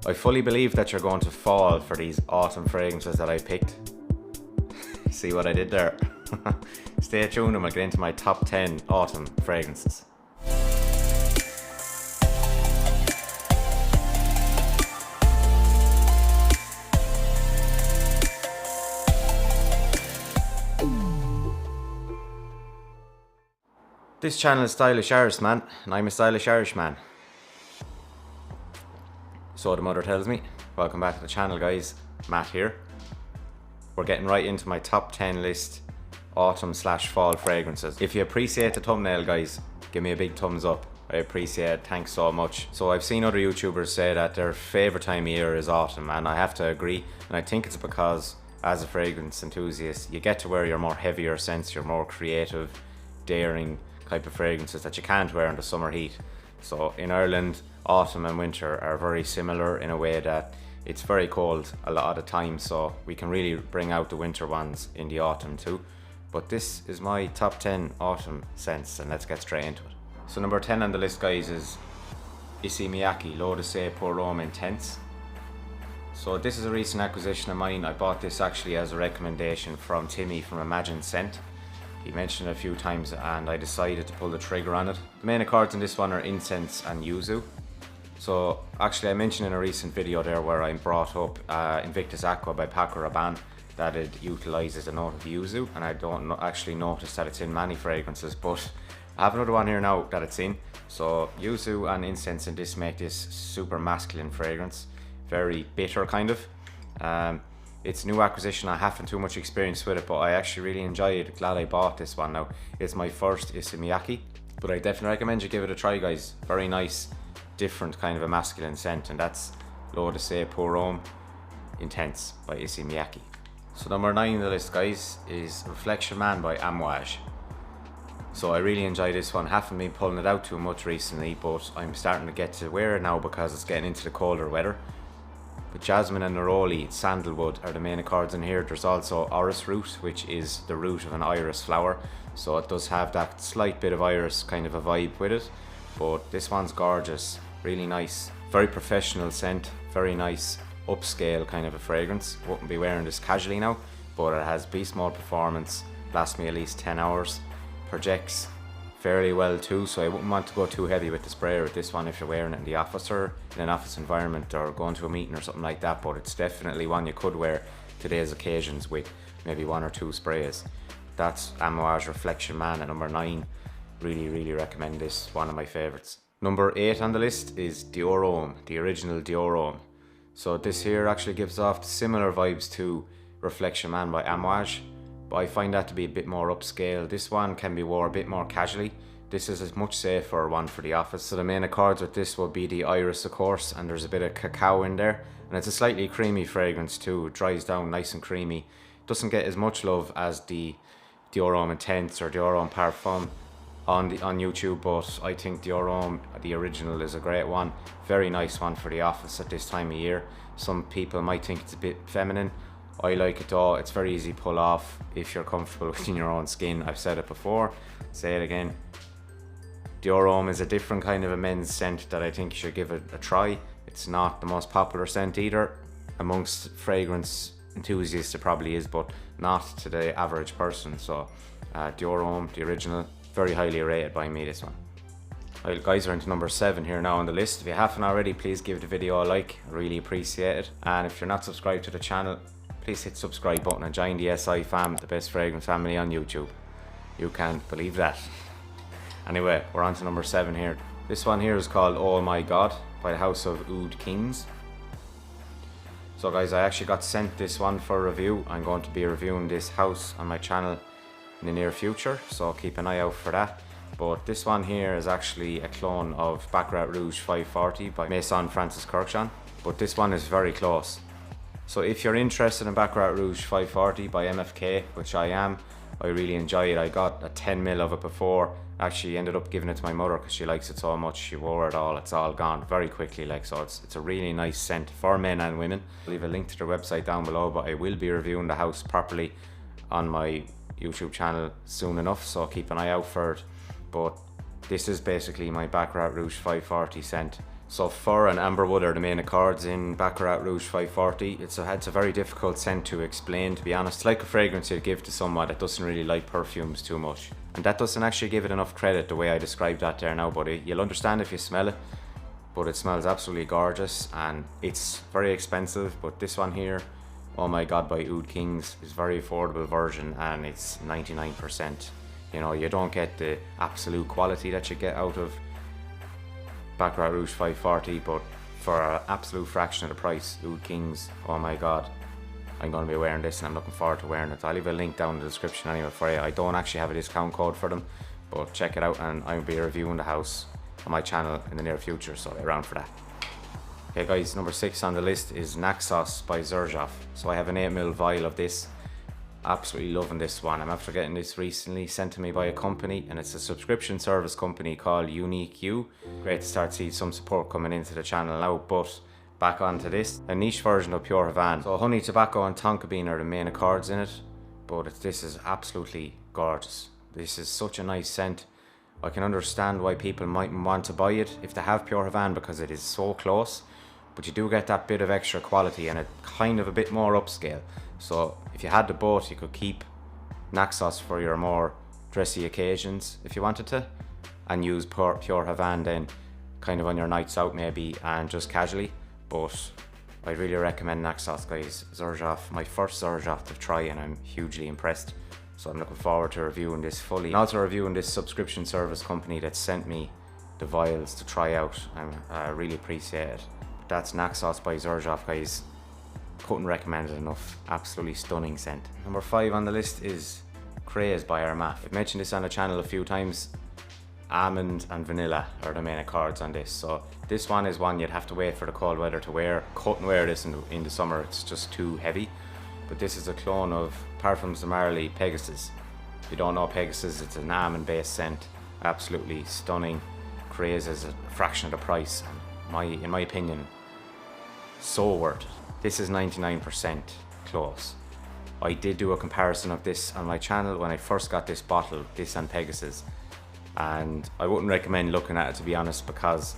I fully believe that you're going to fall for these autumn fragrances that I picked. See what I did there? Stay tuned and we'll get into my top 10 autumn fragrances. This channel is Stylish Irishman, and I'm a stylish Irishman. So the mother tells me. Welcome back to the channel, guys. Matt here. We're getting right into my top 10 list autumn/fall fragrances. If you appreciate the thumbnail, guys, give me a big thumbs up. I appreciate it. Thanks so much. So I've seen other YouTubers say that their favourite time of year is autumn, and I have to agree. And I think it's because, as a fragrance enthusiast, you get to wear your more heavier scents, your more creative, daring type of fragrances that you can't wear in the summer heat. So in Ireland, autumn and winter are very similar in a way that it's very cold a lot of the time, so we can really bring out the winter ones in the autumn too. But this is my top 10 autumn scents, and let's get straight into it. So number 10 on the list, guys, is Issey Miyake L'Eau de Pour Homme Intense. So this is a recent acquisition of mine. I bought this actually as a recommendation from Timmy from Imagine Scent. He mentioned it a few times and I decided to pull the trigger on it. The main accords in this one are incense and yuzu. So actually I mentioned in a recent video there where I brought up Invictus Aqua by Paco Rabanne that it utilises a note of yuzu, and I don't actually notice that it's in many fragrances, but I have another one here now that it's in. So yuzu and incense in this make this super masculine fragrance, very bitter kind of. It's a new acquisition. I haven't too much experience with it, but I actually really enjoy it. Glad I bought this one now. It's my first Issey Miyake, but I definitely recommend you give it a try, guys. Very nice, different kind of a masculine scent, and that's L'Eau de Pour Homme Intense by Issey Miyake. So number 9 on the list, guys, is Reflection Man by Amouage. So I really enjoy this one. Haven't been pulling it out too much recently, but I'm starting to get to wear it now because it's getting into the colder weather. But jasmine and neroli, sandalwood are the main accords in here. There's also orris root, which is the root of an iris flower. So it does have that slight bit of iris kind of a vibe with it. But this one's gorgeous, really nice. Very professional scent, very nice upscale kind of a fragrance. Wouldn't be wearing this casually now, but it has beast mode performance, lasts me at least 10 hours. Projects fairly well too, so I wouldn't want to go too heavy with the sprayer with this one if you're wearing it in the office or in an office environment or going to a meeting or something like that, but it's definitely one you could wear today's occasions with maybe 1 or 2 sprays. That's Amouage Reflection Man at number 9. Really recommend this, one of my favourites. Number 8 on the list is Dior Homme, the original Dior Homme. So this here actually gives off similar vibes to Reflection Man by Amouage, but I find that to be a bit more upscale. This one can be worn a bit more casually. This is a much safer one for the office. So the main accords with this will be the iris, of course, and there's a bit of cacao in there. And it's a slightly creamy fragrance too. It dries down nice and creamy. Doesn't get as much love as the Dior Homme Intense or Dior Homme Parfum on YouTube, but I think Dior Homme, the original, is a great one. Very nice one for the office at this time of year. Some people might think it's a bit feminine. I like it though. It's very easy to pull off if you're comfortable within your own skin. I've said it before, say it again. Dior Homme is a different kind of a men's scent that I think you should give it a try. It's not the most popular scent either. Amongst fragrance enthusiasts it probably is, but not to the average person. So Dior Homme, the original, very highly rated by me, this one. Well, guys, we're into number 7 here now on the list. If you haven't already, please give the video a like. I really appreciate it. And if you're not subscribed to the channel, please hit the subscribe button and join the SI fam, the best fragrance family on YouTube. You can't believe that. Anyway, we're on to number 7 here. This one here is called Oh My God by the House of Oud Kings. So guys, I actually got sent this one for review. I'm going to be reviewing this house on my channel in the near future, so keep an eye out for that. But this one here is actually a clone of Baccarat Rouge 540 by Maison Francis Kurkdjian, but this one is very close. So if you're interested in Baccarat Rouge 540 by MFK, which I am, I really enjoy it. I got a 10ml of it before. Actually ended up giving it to my mother because she likes it so much. She wore it all. It's all gone very quickly, like, so it's a really nice scent for men and women. I'll leave a link to their website down below, but I will be reviewing the house properly on my YouTube channel soon enough, so keep an eye out for it. But this is basically my Baccarat Rouge 540 scent. So Fur and Amberwood are the main accords in Baccarat Rouge 540. It's a very difficult scent to explain, to be honest. It's like a fragrance you'd give to someone that doesn't really like perfumes too much. And that doesn't actually give it enough credit the way I described that there now, but you'll understand if you smell it. But it smells absolutely gorgeous, and it's very expensive. But this one here, Oh My God by Oud Kings, is a very affordable version, and it's 99%. You know, you don't get the absolute quality that you get out of Baccarat Rouge 540, but for an absolute fraction of the price, Oud Kings, oh my God, I'm going to be wearing this and I'm looking forward to wearing it. I'll leave a link down in the description anyway for you. I don't actually have a discount code for them, but check it out, and I'll be reviewing the house on my channel in the near future, so be around for that. Okay guys, number 6 on the list is Naxos by Xerjoff. So I have an 8ml vial of this. Absolutely loving this one. I'm after getting this recently sent to me by a company, and it's a subscription service company called Unique You. Great to start seeing some support coming into the channel now, but back onto this. A niche version of Pure Havane. So honey, tobacco and tonka bean are the main accords in it, but this is absolutely gorgeous. This is such a nice scent. I can understand why people might want to buy it if they have Pure Havane, because it is so close, but you do get that bit of extra quality and it kind of a bit more upscale. So if you had the both, you could keep Naxos for your more dressy occasions if you wanted to, and use Pure Havane then kind of on your nights out maybe and just casually. But I really recommend Naxos, guys. Xerjoff, my first Xerjoff to try, and I'm hugely impressed. So I'm looking forward to reviewing this fully, and also reviewing this subscription service company that sent me the vials to try out. I really appreciate it. But that's Naxos by Xerjoff, guys. Couldn't recommend it enough. Absolutely stunning scent. Number 5 on the list is Craze by Armaf. I've mentioned this on the channel a few times. Almond and vanilla are the main accords on this. So this one is one you'd have to wait for the cold weather to wear. Couldn't wear this in the summer, it's just too heavy. But this is a clone of Parfums de Marly Pegasus. If you don't know Pegasus, it's an almond based scent. Absolutely stunning. Craze is a fraction of the price, and in my opinion, so worth it. This is 99% close. I did do a comparison of this on my channel when I first got this bottle, this and Pegasus, and I wouldn't recommend looking at it, to be honest, because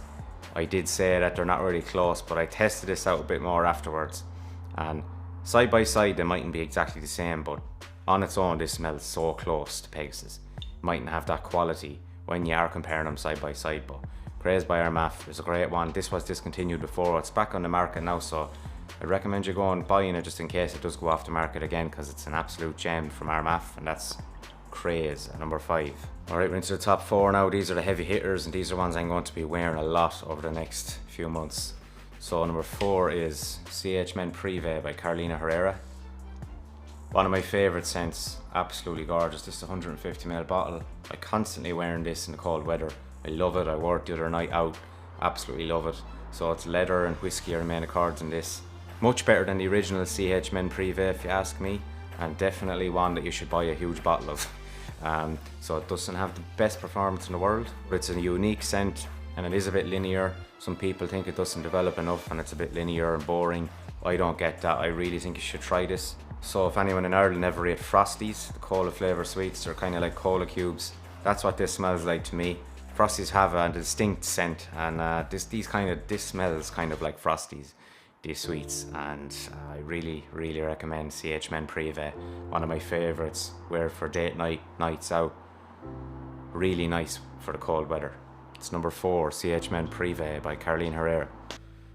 I did say that they're not really close, but I tested this out a bit more afterwards, and side by side they mightn't be exactly the same, but on its own this smells so close to Pegasus. Mightn't have that quality when you are comparing them side by side, but Craze by Armaf is a great one. This was discontinued before, it's back on the market now, so I'd recommend you going buying it just in case it does go off the market again, because it's an absolute gem from Armaf, and that's Craze at number 5. Alright, we're into the top 4 now. These are the heavy hitters, and these are ones I'm going to be wearing a lot over the next few months. So number 4 is CH Men Prive by Carolina Herrera. One of my favourite scents, absolutely gorgeous. This is a 150ml bottle. I constantly wearing this in the cold weather. I love it. I wore it the other night out. Absolutely love it. So it's leather and whiskey are the main accords in this. Much better than the original CH Men Prive if you ask me, and definitely one that you should buy a huge bottle of. So it doesn't have the best performance in the world, but it's a unique scent, and it is a bit linear. Some people think it doesn't develop enough and it's a bit linear and boring. I don't get that. I really think you should try this. So if anyone in Ireland ever ate Frosties, the cola flavour sweets, they're kind of like cola cubes. That's what this smells like to me. Frosties have a distinct scent, and this smells kind of like Frosties, these sweets, and I really recommend CH Men Prive. One of my favourites. Wear it for date night, nights out. Really nice for the cold weather. It's number 4, CH Men Prive by Carolina Herrera.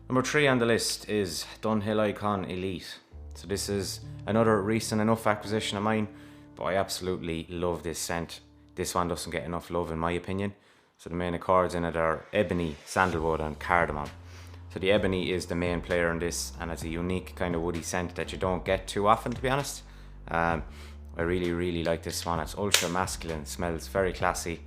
Number 3 on the list is Dunhill Icon Elite. So this is another recent enough acquisition of mine, but I absolutely love this scent. This one doesn't get enough love in my opinion. So the main accords in it are ebony, sandalwood and cardamom. So the ebony is the main player in this, and it's a unique kind of woody scent that you don't get too often, to be honest. I really like this one. It's ultra masculine, smells very classy,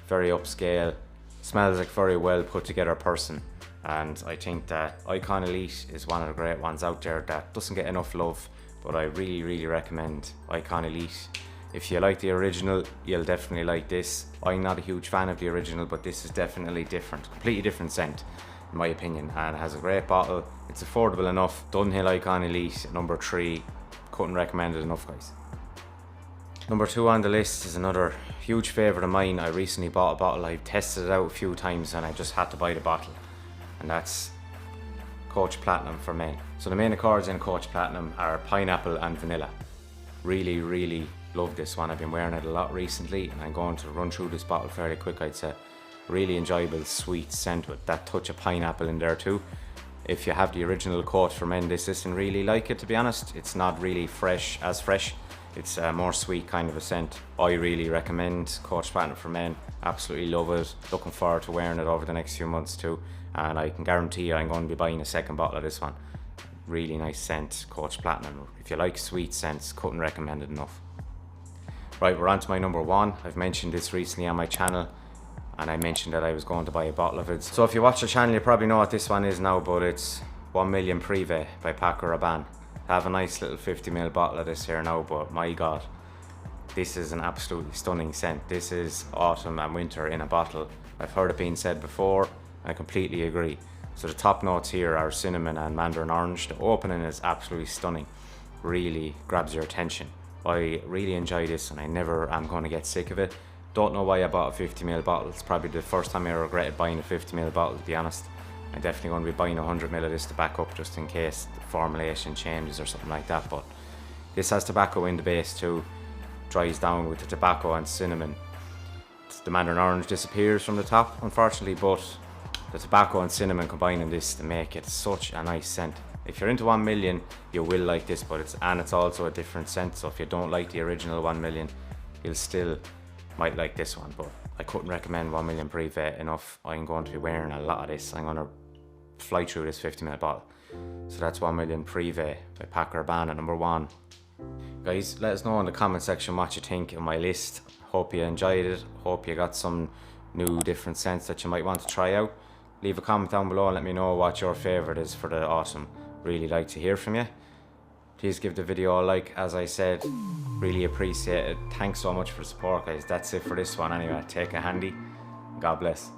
very upscale, smells like very well put together person. And I think that Icon Elite is one of the great ones out there that doesn't get enough love, but I really recommend Icon Elite. If you like the original, you'll definitely like this. I'm not a huge fan of the original, but this is definitely different, completely different scent in my opinion, and it has a great bottle. It's affordable enough. Dunhill Icon Elite, number 3. Couldn't recommend it enough, guys. Number 2 on the list is another huge favourite of mine. I recently bought a bottle. I've tested it out a few times and I just had to buy the bottle. and that's Coach Platinum for men. So the main accords in Coach Platinum are pineapple and vanilla. Really love this one. I've been wearing it a lot recently, and I'm going to run through this bottle fairly quick. I'd say really enjoyable sweet scent with that touch of pineapple in there too. If you have the original Coach for Men, this isn't really like it, to be honest. It's not really fresh. It's a more sweet kind of a scent. I really recommend Coach Platinum for Men. Absolutely love it. Looking forward to wearing it over the next few months too. And I can guarantee you I'm going to be buying a second bottle of this one. Really nice scent, Coach Platinum. If you like sweet scents, couldn't recommend it enough. Right, we're on to my number one. I've mentioned this recently on my channel, and I mentioned that I was going to buy a bottle of it. So if you watch the channel, you probably know what this one is now, but it's Men Prive by Paco Rabanne. I have a nice little 50ml bottle of this here now, but my God, this is an absolutely stunning scent. This is autumn and winter in a bottle. I've heard it being said before, and I completely agree. So the top notes here are cinnamon and mandarin orange. The opening is absolutely stunning. Really grabs your attention. I really enjoy this, and I never am going to get sick of it. Don't know why I bought a 50ml bottle. It's probably the first time I regretted buying a 50ml bottle, to be honest. I'm definitely going to be buying 100ml of this to back up, just in case the formulation changes or something like that. But this has tobacco in the base too. Dries down with the tobacco and cinnamon. The mandarin orange disappears from the top, unfortunately, but the tobacco and cinnamon combine in this to make it such a nice scent. If you're into 1 million, you will like this, but it's also a different scent. So if you don't like the original 1 million, you'll still might like this one. But I couldn't recommend 1 Prive enough. I'm going to be wearing a lot of this. I'm going to fly through this 50ml bottle. So that's 1 Prive by Paco Rabanne at number one. Guys, let us know in the comment section what you think of my list. Hope you enjoyed it. Hope you got some new different scents that you might want to try out. Leave a comment down below and let me know what your favourite is for the autumn. Really like to hear from you. Please give the video a like, as I said. Really appreciate it. Thanks so much for the support, guys. That's it for this one anyway. Take it handy. God bless.